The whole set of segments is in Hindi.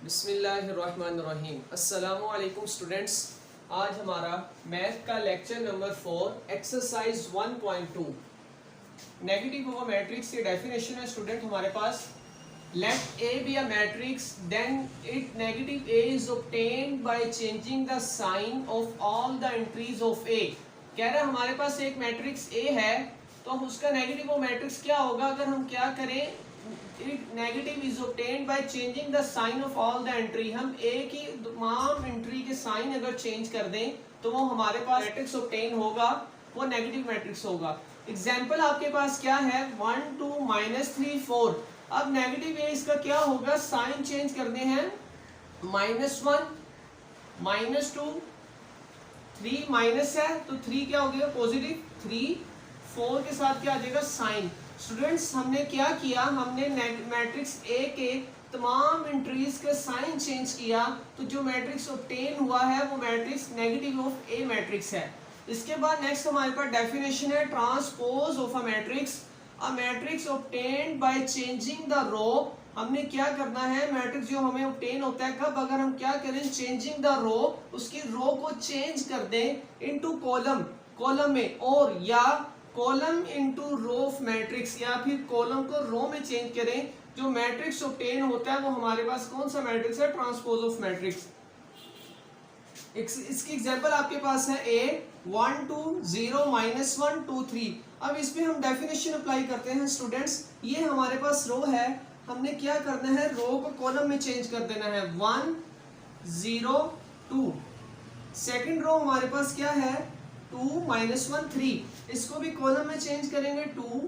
बिस्मिल्लाहिर्रहमानिर्रहीम। अस्सलामु अलैकुम स्टूडेंट्स। आज हमारा मैथ का lecture number 4 exercise 1.2 negative of a matrix की डेफिनेशन है स्टूडेंट हमारे पास। Let A be a matrix then it negative A is obtained by changing the sign of all the entries of A. कह रहा है हमारे पास एक मैट्रिक्स ए है तो उसका नेगेटिव ऑफ मैट्रिक्स क्या होगा अगर हम क्या करें, negative is obtained by changing the sign of all the entry. हम ए की तमाम एंट्री के साइन अगर चेंज कर दें तो वो हमारे पास मैट्रिक्स ऑब्टेन होगा, वो नेगेटिव मैट्रिक्स होगा। एग्जांपल आपके पास क्या है 1 2 -3 4। अब नेगेटिव ए इसका क्या होगा, साइन चेंज करने हैं -1 -2 3 माइनस है तो 3 क्या हो गया पॉजिटिव 3 4 के साथ क्या आ जाएगा साइन। स्टूडेंट्स हमने क्या किया, हमने मैट्रिक्स ए के तमाम एंट्रीज का साइन चेंज किया तो जो मैट्रिक्स ऑब्टेन हुआ है वो matrix negative of a matrix है। इसके बाद नेक्स्ट हमारे पास डेफिनेशन है transpose of a matrix obtained by changing the row. हमने क्या करना है, मैट्रिक्स जो हमें ऑब्टेन होता है कब, अगर हम क्या करें चेंजिंग द रो, उसकी रो को चेंज कर दें इनटू कॉलम में, और या column into row of matrix, या फिर कॉलम को रो में चेंज करें। जो मैट्रिक्स ऑब्टेन होता है वो हमारे पास कौन सा मैट्रिक्स है, ट्रांसपोज ऑफ मैट्रिक्स। इसकी एग्जांपल आपके पास है ए 1 2 0 -1 2 3। अब इस पे हम डेफिनेशन अप्लाई करते हैं स्टूडेंट्स। ये हमारे पास रो है, हमने क्या करना है, रो को कॉलम में चेंज कर देना है 1 0 2। सेकंड रो हमारे पास क्या है 2 -1 3, इसको भी कॉलम में चेंज करेंगे 2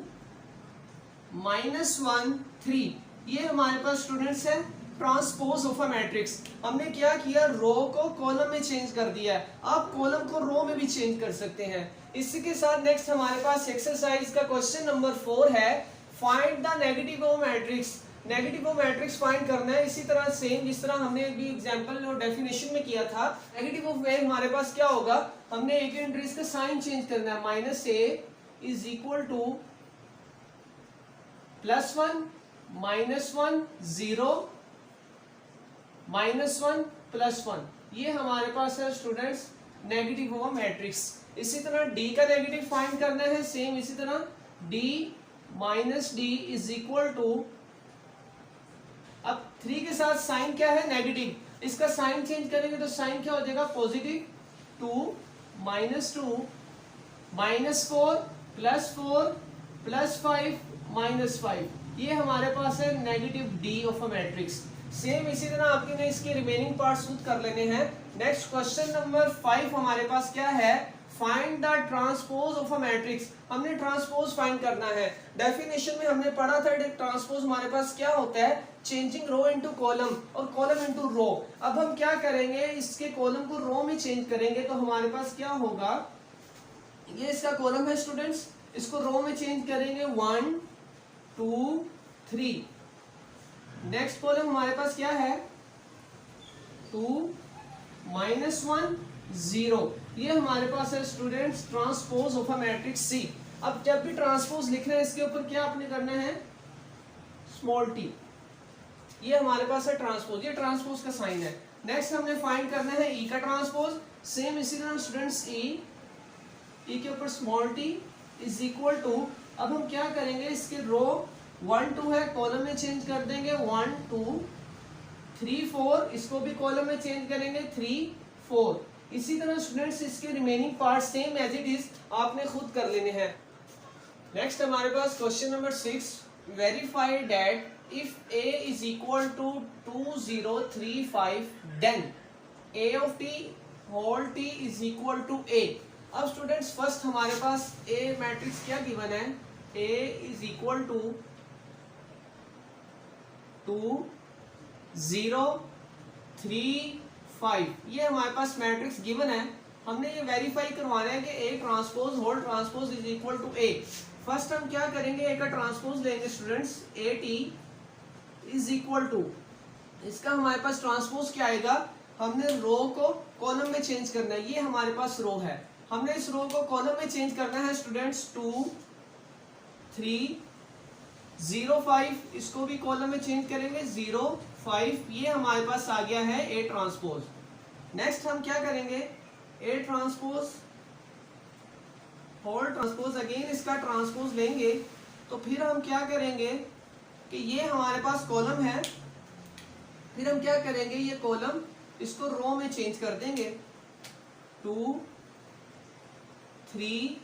-1 3। ये हमारे पास स्टूडेंट्स है ट्रांसपोज ऑफ अ मैट्रिक्स। हमने क्या किया, रो को कॉलम में चेंज कर दिया है, आप कॉलम को रो में भी चेंज कर सकते हैं। इसी के साथ नेक्स्ट हमारे पास एक्सरसाइज का क्वेश्चन नंबर 4 है, find the negative of matrix. Negative of matrix find करना है, इसी तरह सेम जिस तरह हमने भी एग्जांपल और डेफिनेशन में किया था। नेगेटिव ऑफ ए हमारे पास क्या होगा, हमने एक एंट्रीज का साइन चेंज करना है, -a इज इक्वल टू +1 -1 0 -1 +1। ये हमारे पास है स्टूडेंट्स नेगेटिव ऑफ मैट्रिक्स। इसी तरह डी का नेगेटिव फाइंड करना है, सेम इसी तरह d -d is equal to, अब 3 के साथ साइन क्या है नेगेटिव, इसका साइन चेंज करेंगे तो साइन क्या हो जाएगा पॉजिटिव 2 -2 -4 +4 +5 -5। ये हमारे पास है negative D of a matrix. Same इसी तरह आपके ने इसके रिमेनिंग पार्ट्स खुद कर लेने हैं। नेक्स्ट क्वेश्चन नंबर 5 हमारे पास क्या है, find the transpose of a matrix. हमने ट्रांसपोज फाइंड करना है। डेफिनेशन में हमने पढ़ा था ट्रांसपोज हमारे पास क्या होता है, चेंजिंग रो इनटू कॉलम और कॉलम इनटू रो। अब हम क्या करेंगे, इसके कॉलम को रो में चेंज करेंगे तो हमारे पास क्या होगा, ये इसका कॉलम है स्टूडेंट्स, इसको रो में चेंज करेंगे 1 2 3। नेक्स्ट कॉलम हमारे पास क्या है 2 -1 0। ये हमारे पास है students transpose of a matrix C. अब जब भी ट्रांसपोज लिखना है इसके ऊपर क्या आपने करना है, स्मॉल टी। ये हमारे पास है ट्रांसपोज, ये ट्रांसपोज का साइन है। नेक्स्ट हमने फाइंड करना है ई का ट्रांसपोज। सेम इसी तरह स्टूडेंट्स ई के ऊपर small T is equal to, अब हम क्या करेंगे, इसके रो 1 2 है, कॉलम में चेंज कर देंगे 1 2 3 4, इसको भी कॉलम में चेंज करेंगे 3 4। इसी तरह स्टूडेंट्स इसके remaining part same as it is आपने खुद कर लेने हैं। नेक्स्ट हमारे पास question number 6, verify that if a is equal to 2 0 3 5 then a of t whole t is equal to a। अब स्टूडेंट्स फर्स्ट हमारे पास a मैट्रिक्स क्या गिवन है, a इज इक्वल टू 2 0 3 5। ये हमारे पास मैट्रिक्स गिवन है। हमने ये वेरीफाई करवाना है कि A transpose whole transpose is equal to A. First हम क्या करेंगे, ए का ट्रांसपोज लेंगे students, A T is equal to, इसका हमारे पास ट्रांसपोज क्या आएगा, हमने रो को कॉलम में चेंज करना है। ये हमारे पास रो है, हमने इस रो को कॉलम में चेंज करना है स्टूडेंट्स 2 3 0 5, इसको भी कॉलम में चेंज करेंगे 0 5, ये हमारे पास आ गया है ए ट्रांसपोज। नेक्स्ट हम क्या करेंगे, A transpose whole transpose, again इसका ट्रांसपोज लेंगे। तो फिर हम क्या करेंगे कि ये हमारे पास कॉलम है, फिर हम क्या करेंगे, ये कॉलम इसको रो में चेंज कर देंगे। 2 3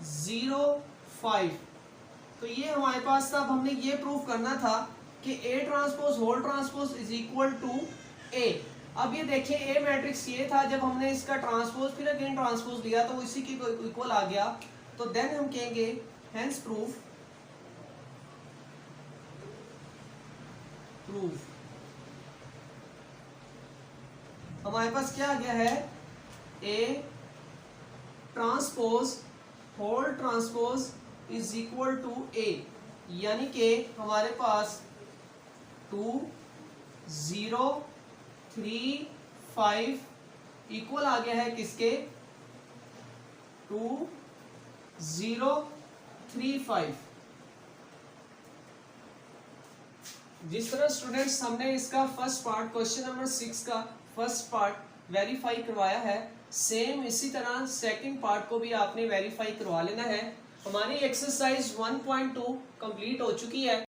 0 5। तो ये हमारे पास था। अब हमने ये प्रूव करना था कि A transpose whole transpose is equal to A. अब ये देखिए ए मैट्रिक्स ये था, जब हमने इसका ट्रांसपोज फिर अगेन ट्रांसपोज लिया तो इसी की इक्वल आ गया। तो देन हम कहेंगे हेंस प्रूफ हमारे पास क्या आ गया है, A transpose whole transpose is equal to A, यानी कि हमारे पास 2 0 3 5 इक्वल आ गया है किसके, 2 0 3 5। जिस तरह स्टूडेंट्स हमने इसका फर्स्ट पार्ट क्वेश्चन नंबर 6 का फर्स्ट पार्ट वेरीफाई करवाया है, सेम इसी तरह सेकंड पार्ट को भी आपने वेरीफाई करवा लेना है। हमारी एक्सरसाइज 1.2 कंप्लीट हो चुकी है।